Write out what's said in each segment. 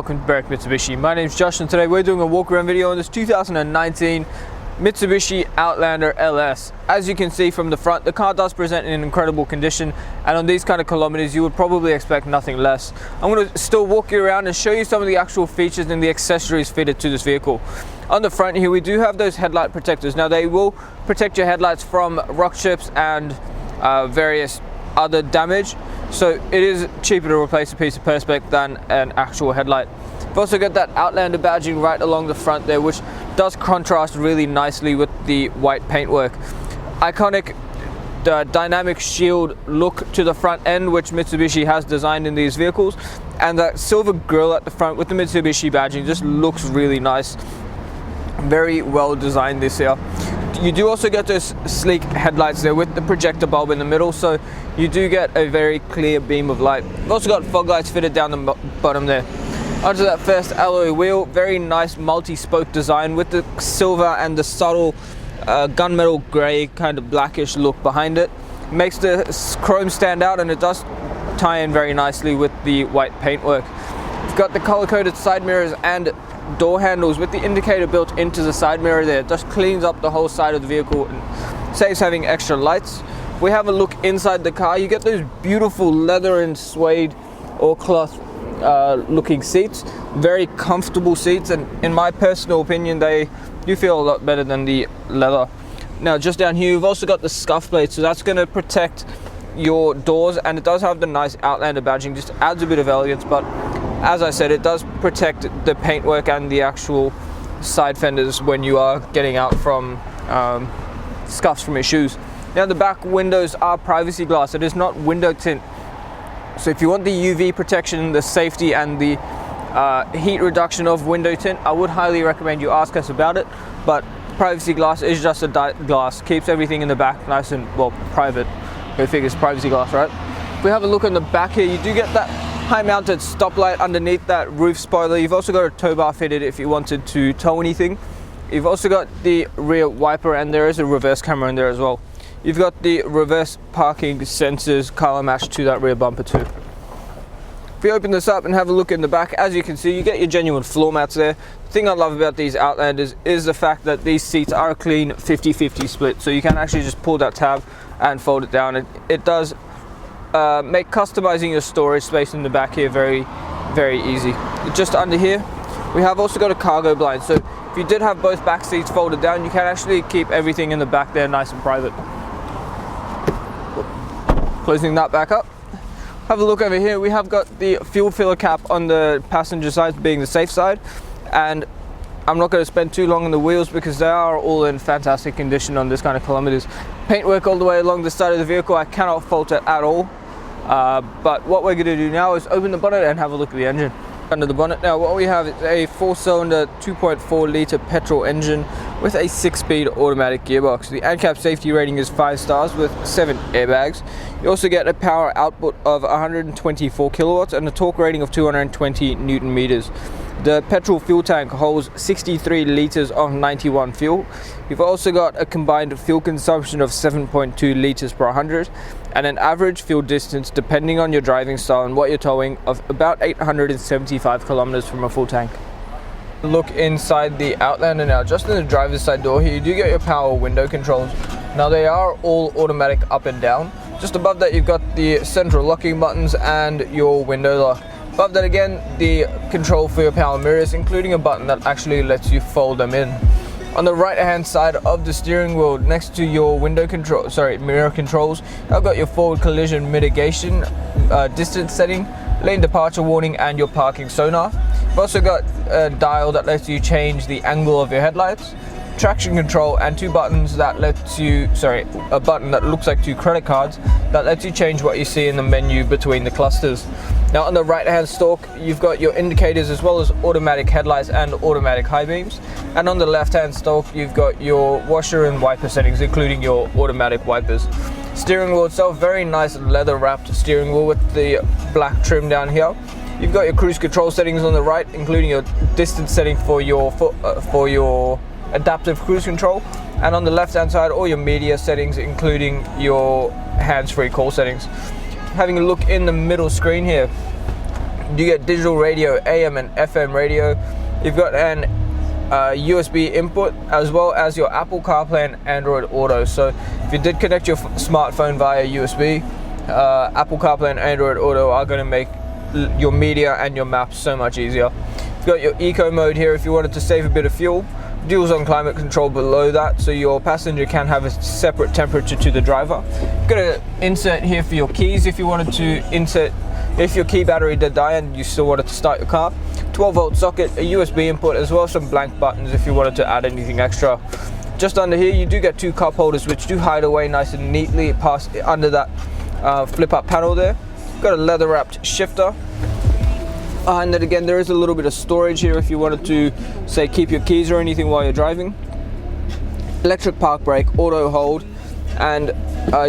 welcome to Barrack Mitsubishi. My name is Josh and today we're doing a walk around video on this 2019 Mitsubishi Outlander LS. As you can see from the front, the car does present in incredible condition, and on these kind of kilometers you would probably expect nothing less. I'm going to still walk you around and show you some of the actual features and the accessories fitted to this vehicle. On the front here we do have those headlight protectors. Now they will protect your headlights from rock chips and various other damage, so it is cheaper to replace a piece of perspex than an actual headlight. We've also got that Outlander badging right along the front there, which does contrast really nicely with the white paintwork. Iconic dynamic shield look to the front end, which Mitsubishi has designed in these vehicles, and that silver grille at the front with the Mitsubishi badging just looks really nice. Very well designed this here. You do also get those sleek headlights there with the projector bulb in the middle, so you do get a very clear beam of light. We've also got fog lights fitted down the bottom there. Onto that first alloy wheel, very nice multi-spoke design with the silver and the subtle gunmetal grey kind of blackish look behind it. Makes the chrome stand out, and it does tie in very nicely with the white paintwork. We've got the color-coded side mirrors and door handles with the indicator built into the side mirror there. It just cleans up the whole side of the vehicle and saves having extra lights. We have a look inside the car. You get those beautiful leather and suede or cloth looking seats. Very comfortable seats, and in my personal opinion they do feel a lot better than the leather. Now just down here you've also got the scuff plate, so that's going to protect your doors, and it does have the nice Outlander badging, just adds a bit of elegance, but as I said, it does protect the paintwork and the actual side fenders when you are getting out from scuffs from your shoes. Now the back windows are privacy glass. It is not window tint, so if you want the UV protection, the safety and the heat reduction of window tint, I would highly recommend you ask us about it. But privacy glass is just a glass, keeps everything in the back nice and, well, private. Go figure, it's privacy glass, right? If we have a look on the back here, you do get that high mounted stoplight underneath that roof spoiler. You've also got a tow bar fitted if you wanted to tow anything. You've also got the rear wiper, and there is a reverse camera in there as well. You've got the reverse parking sensors color matched to that rear bumper too. If we open this up and have a look in the back, as you can see, you get your genuine floor mats there. The thing I love about these Outlanders is the fact that these seats are a clean 50-50 split, so you can actually just pull that tab and fold it down. It does make customizing your storage space in the back here very easy. Just under here we have also got a cargo blind, so if you did have both back seats folded down, you can actually keep everything in the back there nice and private. Closing that back up, have a look over here. We have got the fuel filler cap on the passenger side, being the safe side, and I'm not going to spend too long on the wheels because they are all in fantastic condition on this kind of kilometers. Paintwork all the way along the side of the vehicle, I cannot fault it at all. But what we're going to do now is open the bonnet and have a look at the engine. Under the bonnet now, what we have is a 4-cylinder 2.4 litre petrol engine with a 6-speed automatic gearbox. The ANCAP safety rating is 5 stars with 7 airbags. You also get a power output of 124 kilowatts and a torque rating of 220 newton meters. The petrol fuel tank holds 63 litres of 91 fuel. You've also got a combined fuel consumption of 7.2 litres per 100 and an average fuel distance, depending on your driving style and what you're towing, of about 875 kilometers from a full tank. Look inside the Outlander now. Just in the driver's side door here, you do get your power window controls. Now they are all automatic up and down. Just above that you've got the central locking buttons and your window lock. Above that again, the control for your power mirrors, including a button that actually lets you fold them in. On the right hand side of the steering wheel, next to your mirror controls, I've got your forward collision mitigation, distance setting, lane departure warning, and your parking sonar. You've also got a dial that lets you change the angle of your headlights, traction control, and two buttons that lets you, a button that looks like two credit cards that lets you change what you see in the menu between the clusters. Now on the right hand stalk you've got your indicators as well as automatic headlights and automatic high beams, and on the left hand stalk you've got your washer and wiper settings, including your automatic wipers. Steering wheel itself, very nice leather wrapped steering wheel with the black trim down here. You've got your cruise control settings on the right, including your distance setting for your adaptive cruise control, and on the left hand side all your media settings, including your hands-free call settings. Having a look in the middle screen here, You get digital radio, AM and FM radio. You've got an USB input, as well as your Apple CarPlay and Android Auto. So if you did connect your smartphone via USB, Apple CarPlay and Android Auto are going to make your media and your maps so much easier. You've got your eco mode here if you wanted to save a bit of fuel. Dual zone climate control below that, so your passenger can have a separate temperature to the driver. You've got an insert here for your keys if you wanted to insert, if your key battery did die and you still wanted to start your car. 12-volt socket, a USB input, as well as some blank buttons if you wanted to add anything extra. Just under here you do get 2 cup holders which do hide away nice and neatly past under that flip up panel there. You've got a leather wrapped shifter. And then again, there is a little bit of storage here if you wanted to, say, keep your keys or anything while you're driving. Electric park brake, auto hold, and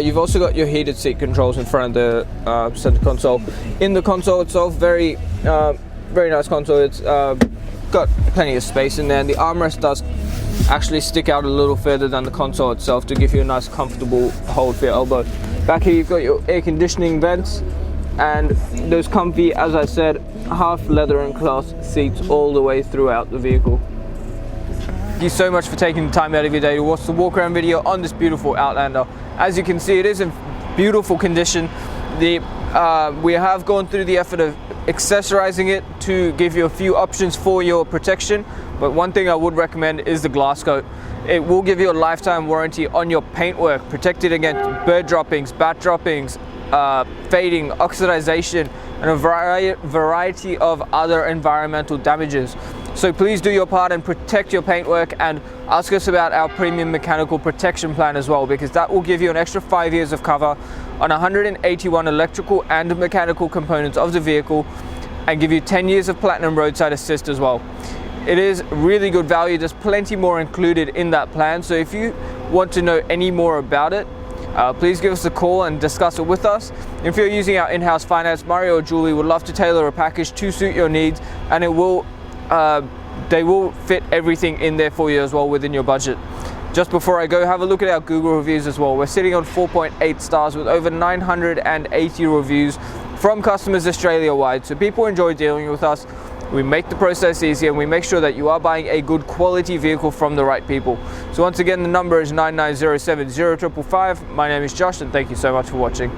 you've also got your heated seat controls in front of the center console. In the console itself, very nice console. It's got plenty of space in there, and the armrest does actually stick out a little further than the console itself to give you a nice comfortable hold for your elbow. Back here you've got your air conditioning vents, and those comfy, as I said, half leather and cloth seats all the way throughout the vehicle. Thank you so much for taking the time out of your day to watch the walk around video on this beautiful Outlander. As you can see, it is in beautiful condition. We have gone through the effort of accessorizing it to give you a few options for your protection, but one thing I would recommend is the glass coat. It will give you a lifetime warranty on your paintwork, protected against bird droppings, bat droppings, fading, oxidization, and a variety of other environmental damages. So please do your part and protect your paintwork, and ask us about our premium mechanical protection plan as well, because that will give you an extra 5 years of cover on 181 electrical and mechanical components of the vehicle, and give you 10 years of platinum roadside assist as well. It is really good value. There's plenty more included in that plan, so if you want to know any more about it, please give us a call and discuss it with us. If you're using our in-house finance, Mario or Julie would love to tailor a package to suit your needs, and it will they will fit everything in there for you as well within your budget. Just before I go, have a look at our Google reviews as well. We're sitting on 4.8 stars with over 980 reviews from customers Australia-wide, so people enjoy dealing with us. We make the process easy, and we make sure that you are buying a good quality vehicle from the right people. So once again, the number is 99070555. My name is Josh, and thank you so much for watching.